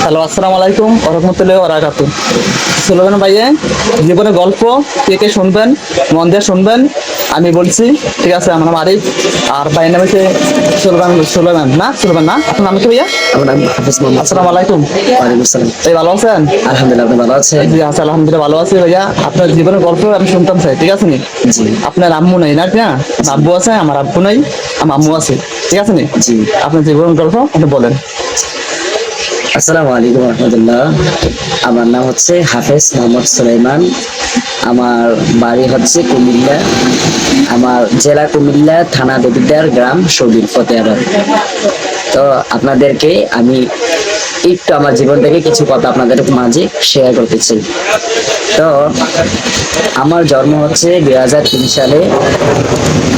Hello, আসসালামু আলাইকুম ওয়া রাহমাতুল্লাহি ওয়া বারাকাতুহু। সুলেমান ভাইয়ে জীবনের গল্প কে কে শুনবেন, মন দিয়ে শুনবেন। আমি বলছি, ঠিক আছে? আমার নাম আরিফ, আর ভাইয়ের নাম হচ্ছে সুলেমান না আপনার নাম কি ভাইয়া? আমার নাম হাফিজ মোহাম্মদ। আসসালামু আলাইকুম। ওয়ালাইকুম আসসালাম। এই ভালো আছেন? আলহামদুলিল্লাহ, আপনি ভালো আছেন? জি আচ্ছা, আলহামদুলিল্লাহ ভালো আছি ভাইয়া। আপনার জীবনের গল্প আমি শুনতাম চাই, ঠিক আছে নি? জি আপনার আম্মু নাই না? না, আব্বু আছে, আমার আব্বু নাই, আমার আম্মু আছে, ঠিক আছে নি? জি। আপনার জীবনের গল্প আপনি বলেন। আসসালামু আলাইকুম রহমতুল্লাহ। আমার নাম হচ্ছে হাফেজ মোহাম্মদ সুলাইমান। আমার বাড়ি হচ্ছে কুমিল্লা। আমার জেলা কুমিল্লা, থানা দেবিদ্বার, গ্রাম সবির ফতেহাবাদ। তো আপনাদেরকে আমি একটু আমার জীবন থেকে কিছু কথা আপনাদের মাঝে শেয়ার করতে চাই। তো আমার জন্ম হচ্ছে 2003 সালে।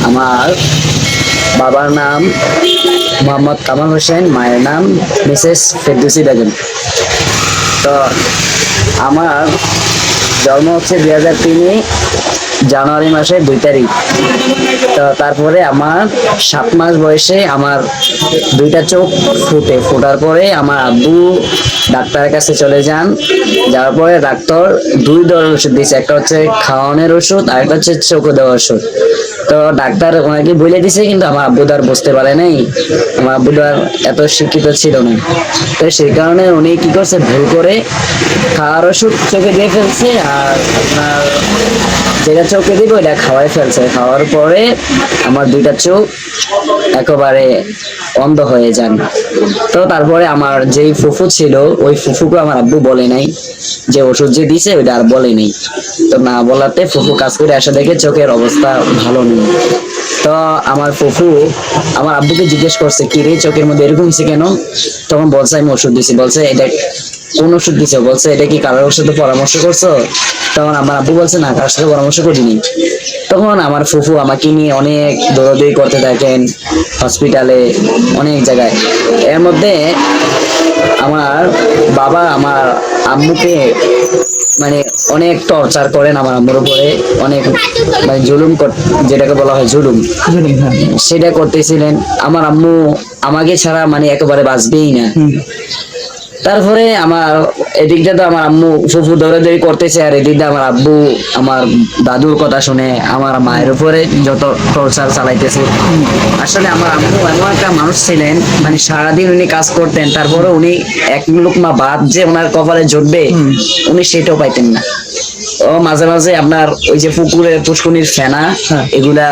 আমার বাবার নাম মোহাম্মদ কামাল হোসেন, মায়ের নাম মিসেস ফেরদৌসী বেগম। তো আমার জন্ম হচ্ছে 2003 জানুয়ারি মাসের 2 তারিখ। তো তারপরে আমার 7 মাস বয়সে আমার দুইটা চোখ ফোটার পরে আমার আব্বু ডাক্তারের কাছে চলে যান। যাওয়ার পরে ডাক্তার দুই ধরনের ওষুধ দিয়েছে, একটা হচ্ছে খাওয়ানোর ওষুধ আর একটা হচ্ছে চোখে দেওয়ার ওষুধ। তো ডাক্তার ওনাকে বলে দিছে, কিন্তু আমার আব্বু আর বুঝতে পারে নাই। আমার আব্বু আর এত শিক্ষিত ছিল না, তো সেই কারণে উনি কি করছে, ভুল করে খাওয়ার ওষুধ চোখে দিয়ে ফেলছে, আর আপনার যেটা চোখে দিব এটা খাওয়াই ফেলছে। খাওয়ার পরে আমার দুইটা চোখ একেবারে অন্ধ হয়ে যান। তো তারপরে আমার যেই ফুফু ছিল, ওই ফুফুকে আমার আব্বু বলে নাই, যে ওষুধ যে দিছে ওইটা আর বলে নেই। তো না বলাতে ফুফু কাজ করে আসা দেখে চোখের অবস্থা ভালো নেই। তো আমার ফুফু আমার আব্বুকে জিজ্ঞেস করছে, কি রে চোখের মধ্যে এরকম হচ্ছে কেন? তখন বলছে আমি ওষুধ দিছি। বলছে এটা কোন ওষুধ দিছো? বলছে এটা কি কারোর সাথে পরামর্শ করছো? তখন আমার আব্বু বলছে না, কারোর সাথে পরামর্শ করিনি। তখন আমার ফুফু আমাকে নিয়ে অনেক দৌড়াদৌড়ি করতে থাকেন হসপিটালে, অনেক জায়গায়। এর মধ্যে আমার বাবা আমার আম্মুকে মানে অনেক টর্চার করেন আমার আম্মুর উপরে, অনেক মানে জুলুম যেটাকে বলা হয় জুলুম, সেটা করতেছিলেন। আমার আম্মু আমাকে ছাড়া মানে একেবারে বাঁচবেই না। তারপরে আমার এদিকটা তো আমার আম্মু ফুফু দৌড়াদৌড়ি করতেছে, আর এদিকটা আমার আব্বু আমার দাদুর কথা শুনে আমার মায়ের উপরে যত টর্চার চালাইতেছে। আসলে আমার আম্মু এমন একটা মানুষ ছিলেন, মানে সারাদিন উনি কাজ করতেন, তারপরে উনি এক লুকমা ভাত যে ওনার কপালে জুটবে উনি সেটাও পাইতেন না। ও মাঝে মাঝে আপনার ওই যে পুকুরের পুষ্কুনির ফেনা এগুলা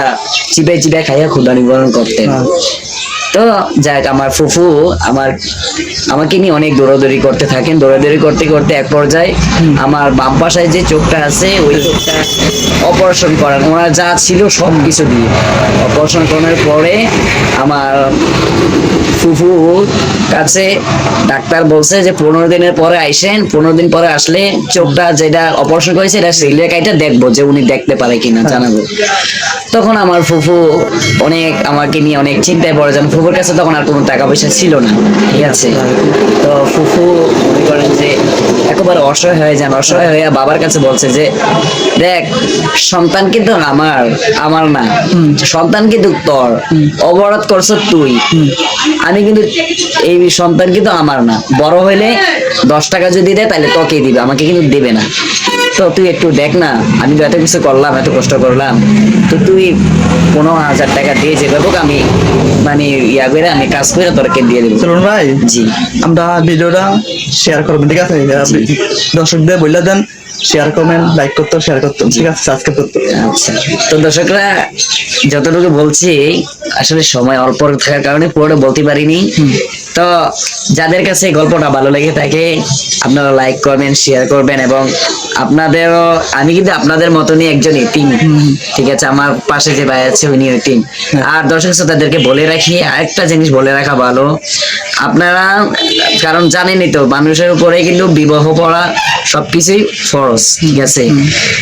চিপে চিপে খাইয়া ক্ষুধা নিবারণ করতেন। তো যাক, আমার ফুফু আমাকে নিয়ে অনেক দৌড়াদৌড়ি করতে থাকেন। দৌড়াদৌড়ি করতে করতে এক পর্যায়ে আমার বাম পাশায় যে চোখটা আছে ওই চোখটা অপারেশন করেন, ওনার যা ছিল সব কিছু দিয়ে অপারেশন করার পরে আমার ফুফু কাছে ডাক্তার বলছে যে 15 দিনের পরে আইসেন, 15 দিন পরে আসলে চোখটা যেটা অপারেশন করেছে এটা সিলে কাইটা দেখবো যে উনি দেখতে পারে কিনা, জানাবো। তখন আমার ফুফু অনেক আমাকে নিয়ে অনেক চিন্তায় পড়ে যান। ফুফুর কাছে তখন আর কোনো টাকা পয়সা ছিল না, ঠিক আছে? তো ফুফু মনে করেন যে একেবারে অসহায় হয়ে যান। অসহায় হয়ে বাবার কাছে বলছে যে দেখ, সন্তান কিন্তু আমার না, সন্তান কিন্তু তোর, অবরোধ করছ তুই। আমি কিন্তু এই সন্তান কিন্তু আমার না, বড় হইলে 10 টাকা যদি দেয় তাহলে তোকে দিবে, আমাকে কিন্তু দেবে না। তো তুই একটু দেখ না, আমি তো এত কিছু করলাম, এত কষ্ট করলাম, তো তুই 15,000 টাকা দিয়ে যে দেবো, আমি মানে ইয়া করে আমি কাজ করে তোরকে দিয়ে দেবো। সুলেমান ভাই, জি, আমরা ভিডিওটা শেয়ার করবেন, ঠিক আছে? দর্শকদের বলে দেন শেয়ার করবেন, লাইক করতে, শেয়ার করতে, ঠিক আছে? সাবস্ক্রাইব করতে। আচ্ছা। তো দর্শকরা, যতটুকু বলছি আসলে সময় অল্প থাকার কারণে পুরোটা বলতে পারিনি। তো যাদের কাছে গল্পটা ভালো লেগে থাকে আপনারা লাইক করবেন, শেয়ার করবেন, এবং আপনাদেরও, আমি কিন্তু আপনাদের মতনই একজন এতিম, ঠিক আছে? আমার পাশে যে ভাই আছে উনি এতিম। আর দর্শক শ্রোতাদেরকে বলে রাখি, আরেকটা জিনিস বলে রাখা ভালো, আপনারা কারণ জানেনই তো মানুষের উপরে কিন্তু বিবাহ করা সবকিছুই ফরজ, ঠিক আছে?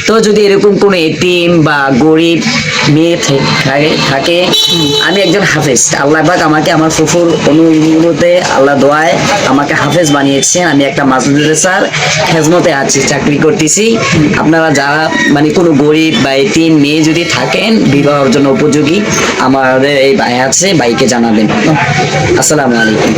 তো যদি এরকম কোন এতিম বা গরিব মেয়ে থাকে, আমি একজন হাফেজ, আল্লাহ পাক আমাকে আমার ফুফুর অনুমতিতে আল্লাহ দোয়ায় আমাকে হাফেজ বানিয়েছেন। আমি একটা মাদ্রাসার খেজমতে আছি, চাকরি করতেছি। আপনারা যারা মানে কোনো গরিব বা এতিম মেয়ে যদি থাকেন বিবাহের জন্য উপযোগী, আমাদের এই ভাই আছে, ভাইকে জানাবেন। আসসালামু আলাইকুম।